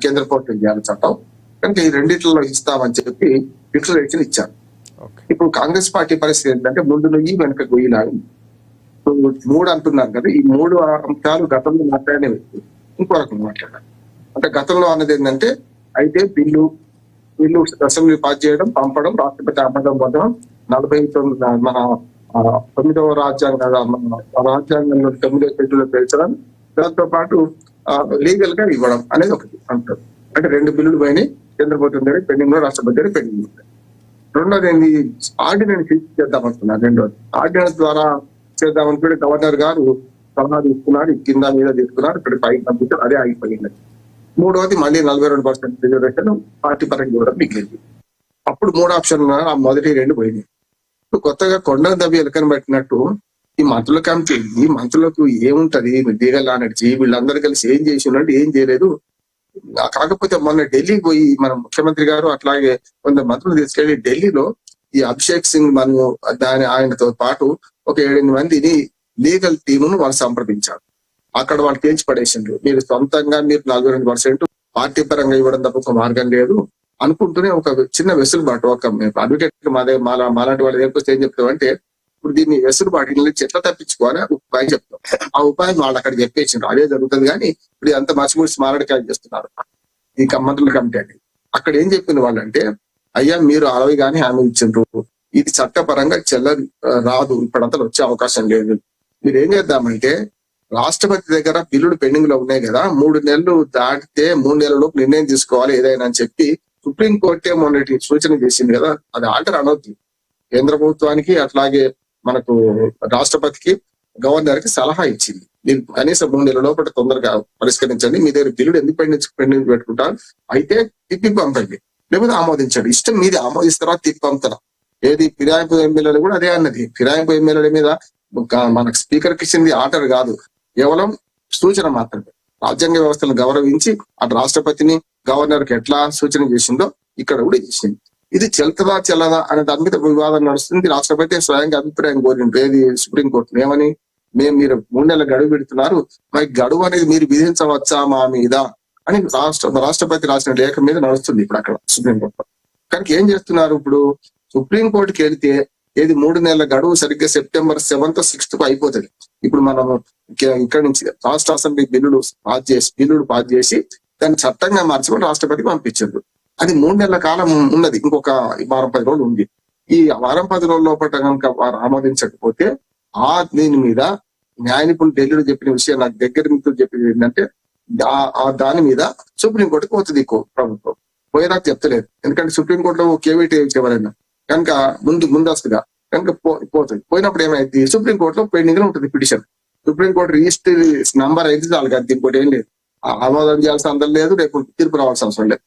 కేంద్ర ప్రభుత్వం చేయాలి చట్టం, కనుక ఈ రెండిట్లలో ఇస్తామని చెప్పి డిక్లరేషన్ ఇచ్చారు. ఇప్పుడు కాంగ్రెస్ పార్టీ పరిస్థితి ఏంటంటే ముందు నుయ్యి వెనక గొయ్యిలాగా. మూడు అంటున్నారు కదా, ఈ మూడు అంశాలు గతంలో మాట్లాడినవి ఇంకో రకం మాట్లాడారు. అంటే గతంలో అన్నది ఏంటంటే అయితే బిల్లు అసెంబ్లీ పాస్ చేయడం, పంపడం, రాష్ట్రపతి ఆమోదం పొందడం, 49 మన 9వ రాజ్యాంగంలో 9వ షెడ్యూల్లో పేర్చడం, దాంతో పాటు లీగల్ గా ఇవ్వడం అనేది ఒకటి అంటారు. అంటే 2 బిల్లులు పోయినాయి, కేంద్ర ప్రభుత్వం దగ్గర పెండింగ్ లో, రాష్ట్రపతి దగ్గర పెండింగ్ ఉంటాయి. రెండోది ఏంటి, ఆర్డినెన్స్ చేద్దామంటున్నారు. రెండోది ఆర్డినెన్స్ ద్వారా చేద్దామనుకుంటే గవర్నర్ గారు సలహా తీసుకున్నారు, కింద మీద తీసుకున్నారు, ఇక్కడ పైకి పంపించారు, అదే ఆగిపోయింది. మూడవది మళ్ళీ 42% రిజర్వేషన్ పార్టీ పరంగా ఇవ్వడం మిగిలింది. అప్పుడు 3 ఆప్షన్లు ఉన్నారు, ఆ మొదటి 2 పోయినాయి. ఇప్పుడు కొత్తగా కొండను దవ్వి ఎలకని పెట్టినట్టు ఈ మంత్రుల కమిటీ, ఈ మంత్రులకు ఏముంటది, దిగలా నడిచి వీళ్ళందరూ కలిసి ఏం చేసి ఉన్నట్టు ఏం చేయలేదు. కాకపోతే మొన్న ఢిల్లీకి పోయి మన ముఖ్యమంత్రి గారు అట్లాగే కొంత మంత్రులు తీసుకెళ్లి ఢిల్లీలో ఈ అభిషేక్ సింగ్ మను ఆయనతో పాటు ఒక 7-8 మందిని లీగల్ టీమును వాళ్ళు సంప్రదించారు. అక్కడ వాళ్ళు తేల్చి పడేసిండ్రు, మీరు సొంతంగా మీరు 42% పార్టీ పరంగా ఇవ్వడం తప్ప ఒక మార్గం లేదు అనుకుంటూనే ఒక చిన్న వెసులుబాటు, ఒక అడ్వకేట్ మాలాంటి వాళ్ళ దగ్గరకు ఏం చెప్తామంటే, ఇప్పుడు దీన్ని వెసులుబాటు నుంచి ఎట్లా తప్పించుకోవాలి ఉపాయం చెప్తాం. ఆ ఉపాయం వాళ్ళు అక్కడ చెప్పేసిండ్రు, అదే జరుగుతుంది. కానీ ఇప్పుడు అంత మసిమూసి మారడికాయలు చేస్తున్నారు ఈ మంత్రుల కమిటీ అని. అక్కడ ఏం చెప్పింది వాళ్ళంటే, అయ్యా మీరు 60 కానీ హామీ ఇచ్చిండ్రు, ఇది చట్టపరంగా రాదు, ఇప్పుడంతా వచ్చే అవకాశం లేదు. మీరు ఏం చేద్దామంటే, రాష్ట్రపతి దగ్గర బిల్లులు పెండింగ్ లో ఉన్నాయి కదా, 3 నెలలు దాటితే 3 నెలలలోపు నిర్ణయం తీసుకోవాలి ఏదైనా అని చెప్పి సుప్రీంకోర్టే మొన్నటి సూచన చేసింది కదా, అది ఆల్టర్ అనొద్దు. కేంద్ర ప్రభుత్వానికి అట్లాగే మనకు రాష్ట్రపతికి గవర్నర్ కి సలహా ఇచ్చింది, మీరు కనీసం 3 నెలల లోపల తొందరగా పరిష్కరించండి, మీ దగ్గర బిల్లులు ఎందుకు పెండింగ్ పెట్టుకుంటారు, అయితే తిప్పి పంపండి, లేకపోతే ఆమోదించండి, ఇష్టం మీది, ఆమోదిస్తారా తిప్పి పంపుతారా. ఏది ఫిరాయింపు ఎమ్మెల్యేలు కూడా అదే అన్నది, ఫిరాయింపు ఎమ్మెల్యేల మీద మనకు స్పీకర్ కి ఇచ్చింది ఆర్డర్ కాదు, కేవలం సూచన మాత్రమే. రాజ్యాంగ వ్యవస్థను గౌరవించి అటు రాష్ట్రపతిని గవర్నర్ కి ఎట్లా సూచన చేసిందో ఇక్కడ కూడా చేసింది. ఇది చెల్తదా చెల్లదా అనే దాని మీద వివాదం నడుస్తుంది. రాష్ట్రపతి స్వయంగా అభిప్రాయం కోరింది ఏది సుప్రీంకోర్టు ఏమని, మీరు 3 నెలల గడువు పెడుతున్నారు, మరి గడువు అనేది మీరు విధించవచ్చా మా మీద అని రాష్ట్రపతి రాసిన లేఖ మీద నడుస్తుంది ఇప్పుడు అక్కడ సుప్రీంకోర్టు. కనుక ఏం చేస్తున్నారు, ఇప్పుడు సుప్రీంకోర్టుకి వెళితే ఏది 3 నెలల గడువు సరిగ్గా September 7th 6th అయిపోతుంది. ఇప్పుడు మనం ఇక్కడ నుంచి రాష్ట్ర అసెంబ్లీ బిల్లులు పాస్ చేసి దాన్ని చట్టంగా మార్చుకొని రాష్ట్రపతికి పంపించారు. అది 3 నెలల కాలం ఉన్నది, ఇంకొక 10 రోజులు ఉంది. ఈ 10 రోజుల లోపల కనుక వారు ఆమోదించకపోతే దీని మీద న్యాయ నిపుణులు ఢిల్లీలో చెప్పిన విషయం నాకు దగ్గర మిత్రులు చెప్పింది ఏంటంటే, దాని మీద సుప్రీంకోర్టుకి పోతుంది ప్రభుత్వం. పోయేదాకా చెప్తలేదు, ఎందుకంటే సుప్రీంకోర్టులో కేవీటీ ఎవరైనా కనుక ముందస్తుగా కనుక పోతుంది. పోయినప్పుడు ఏమైంది, సుప్రీంకోర్టులో పెండింగ్ లో ఉంటుంది పిటిషన్. సుప్రీంకోర్టు రిజిస్టర్ నంబర్ అయితే చాలు కదా, ఇంకోటి ఏం లేదు, ఆమోదం చేయాల్సిన అందరం లేదు, రేపు తీర్పు రావాల్సిన అవసరం లేదు.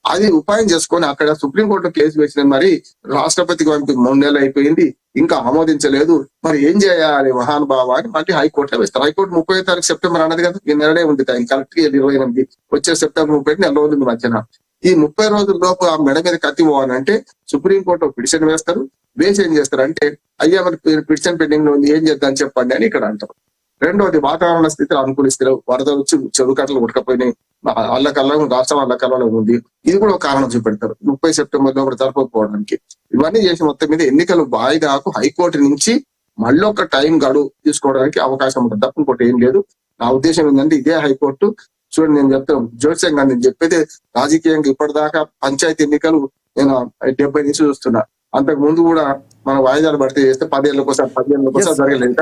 అది ఉపాయం చేసుకొని అక్కడ సుప్రీంకోర్టులో కేసు వేసిన, మరి రాష్ట్రపతికి పంపి 3 నెలలు అయిపోయింది, ఇంకా ఆమోదించలేదు, మరి ఏం చేయాలి మహానుభావ అని మళ్ళీ హైకోర్టులో వేస్తారు. హైకోర్టు 30వ సెప్టెంబర్ అన్నది కదా, ఈ నెలనే ఉంది టైం, కరెక్ట్ గా 28 వచ్చే September 30 నెల రోజులు మధ్యన. ఈ 30 రోజుల లోపు ఆ మెడ మీద కత్తి పోవాలంటే సుప్రీంకోర్టు పిటిషన్ వేస్తారు. వేసి ఏం చేస్తారు అంటే, అయ్యా మరి పిటిషన్ పెండింగ్ లో ఉంది, ఏం చేద్దాం చెప్పండి అని ఇక్కడ అంటారు. రెండోది, వాతావరణ స్థితిలో అనుకూలిస్తే వరద వచ్చి చెరువు కట్టలు ఉడకపోయినాయి, అల్లకల్లం రాష్ట్రం అల్లకల్లలో ఉంది, ఇది కూడా ఒక కారణం చూపెడతారు 30 సెప్టెంబర్ లో జరపకపోవడానికి. ఇవన్నీ చేసి మొత్తం మీద ఎన్నికలు వాయిదాకు హైకోర్టు నుంచి మళ్ళీ ఒక టైం గడువు తీసుకోవడానికి అవకాశం ఉంటుంది తప్ప ఇంకోటి ఏం లేదు. నా ఉద్దేశం ఏంటంటే, ఇదే హైకోర్టు చూడండి, నేను చెప్తాను జోస్యంగా, నేను చెప్పేది రాజకీయంగా ఇప్పటిదాకా పంచాయతీ ఎన్నికలు నేను 70 నుంచి చూస్తున్నా. అంతకు ముందు కూడా మన వాయిదాలు భర్తీ చేస్తే 10 ఏళ్ళకోసారి జరగలేదు.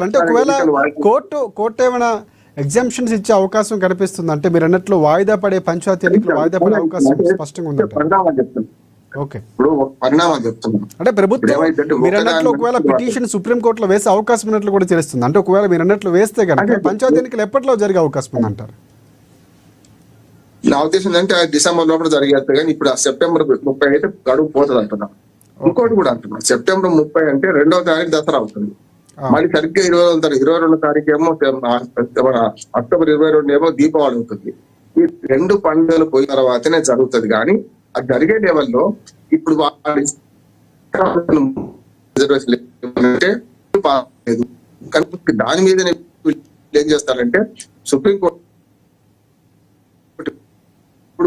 అంటే ఒకవేళ కోర్టు ఏమైనా ఎగ్జామ్షన్స్ ఇచ్చే అవకాశం కనిపిస్తుంది అంటే, మీరు అన్నట్లు వాయిదా పడే పంచాయతీ ఎన్నికలు వాయిదా పడే అవకాశం స్పష్టంగా ఉంది. ఇప్పుడు పరిణామం చెప్తున్నాను అంటే ప్రభుత్వం మీరు అన్నట్లు ఒకవేళ పిటిషన్ సుప్రీంకోర్టులో వేసే అవకాశం ఉన్నట్లు కూడా తెలుస్తుంది. అంటే ఒకవేళ మీరు అన్నట్లు వేస్తే కనుక పంచాయతీ ఎన్నికలు ఎప్పట్లో జరిగే అవకాశం ఉంది అంటారు? నా ఉద్దేశం అంటే డిసెంబర్ లోపల జరిగేది, కానీ ఇప్పుడు September 30 అయితే గడువు పోతుంది అంటున్నాం. ఇంకోటి కూడా అంటున్నాం, September 30 అంటే 2వ తారీఖు దసరా అవుతుంది, మళ్ళీ సరిగ్గా 22 తారీఖు ఏమో October 22 ఏమో దీపావళి అవుతుంది. ఈ 2 పండుగలు పోయిన తర్వాతనే జరుగుతుంది. కానీ అది జరిగే లెవెల్లో ఇప్పుడు దాని మీద ఏం చేస్తారంటే, సుప్రీంకోర్టు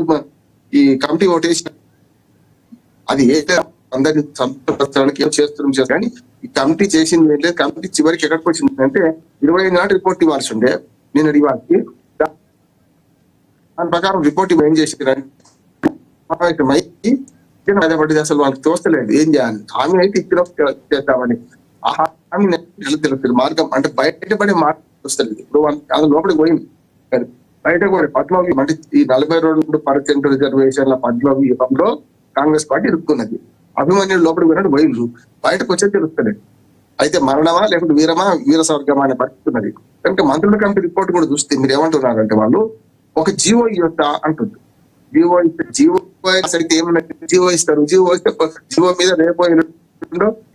ఇప్పుడు ఈ కమిటీ ఓటేసి అది అందరినీ సంతృప్తిపరచడానికి ఏం చేస్తున్నాం కానీ ఈ కమిటీ చేసింది ఏం లేదు. కమిటీ చివరికి ఎక్కడికి వచ్చింది అంటే 25 నాటి రిపోర్ట్ ఇవ్వాల్సి ఉండే, నేను ఇవ్వాలి దాని ప్రకారం రిపోర్ట్ ఏం చేసి పడ్డది. అసలు వాళ్ళకి తోస్తలేదు ఏం చేయాలి. హామీ అయితే ఇక్కడ చేద్దామని ఆ హామీ తెలుస్తుంది మార్గం అంటే బయటపడే మార్గం వస్తుంది. ఇప్పుడు అది లోపలికి పోయింది బయట కూడా పద్మవ్యూహం అంటే ఈ 42% రిజర్వేషన్ల పద్మవ్యూహంలో కాంగ్రెస్ పార్టీ ఇరుక్కున్నది. అభిమన్యుడు లోపలికి పోయినట్టు బయలు బయటకు వచ్చే తెలుస్తుంది. అయితే మరణమా లేకపోతే వీర స్వర్గమా అనే పరిస్థితి ఉన్నది. కనుక మంత్రుల కమిటీ రిపోర్ట్ కూడా చూస్తే మీరు ఏమంటున్నారంటే వాళ్ళు ఒక జీవో ఇవ్వద్దా అంటుంది. జీవో ఇస్తే జీవో సరిగ్గా ఏమన్నది జీవో ఇస్తారు. జీవో ఇస్తే జీవో మీద రేపో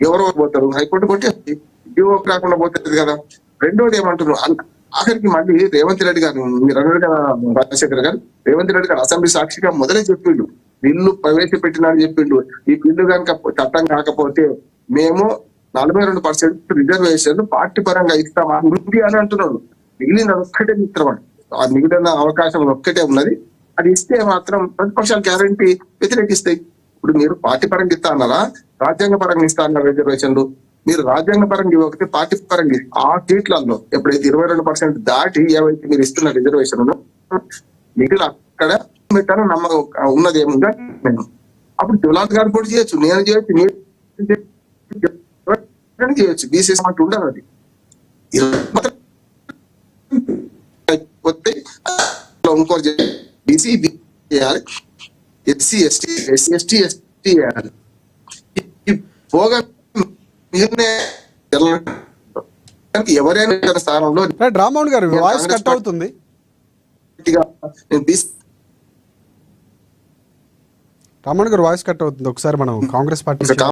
ఎవరో పోతారు, హైకోర్టు కొట్టి జీవో రాకుండా పోతుంది కదా. రెండోది ఏమంటున్నారు ఆఖరికి మళ్ళీ రేవంత్ రెడ్డి గారు, మీరు అన్నారు కదా రాజశేఖర్ గారు, రేవంత్ రెడ్డి గారు అసెంబ్లీ సాక్షిగా మొదలే చెప్పిండు బిల్లు ప్రవేశపెట్టినని చెప్పిండు. ఈ బిల్లు కనుక చట్టం కాకపోతే మేము 42% రిజర్వేషన్ పార్టీ పరంగా ఇస్తామా అని అంటున్నాడు. మిగిలిన ఒక్కటే మిత్రం, ఆ మిగిలిన అవకాశం ఒక్కటే ఉన్నది. అది ఇస్తే మాత్రం ప్రతిపక్షాలు గ్యారంటీ వ్యతిరేకిస్తాయి. ఇప్పుడు మీరు పార్టీ పరంగా ఇస్తా అన్నారా, రాజ్యాంగ పరంగా ఇస్తా అన్నారు రిజర్వేషన్లు. మీరు రాజ్యాంగ పరంగా ఇవ్వకపోతే పార్టీ పరంగా ఆ సీట్లలో ఎప్పుడైతే 22% దాటి ఏవైతే మీరు ఇస్తున్న రిజర్వేషన్ మిగిలిన అక్కడ పెట్టాను నమ్మకం ఉన్నది ఏముందా నేను అప్పుడు దులాత్ గారు కూడా చేయొచ్చు, నేను చేయొచ్చు, మీరు చేయొచ్చు. బీసీ మాట ఉండదు. అది ఇంకోటి బీసీ చేయాలి, ఎస్సీ ఎస్టీ చేయాలి. పోగా ఎవరైనా స్థానంలో రామ్మోహన్ గారు వాయిస్ కట్ అవుతుంది. రామ్మోహన్ గారు వాయిస్ కట్ అవుతుంది. ఒకసారి మనం కాంగ్రెస్ పార్టీ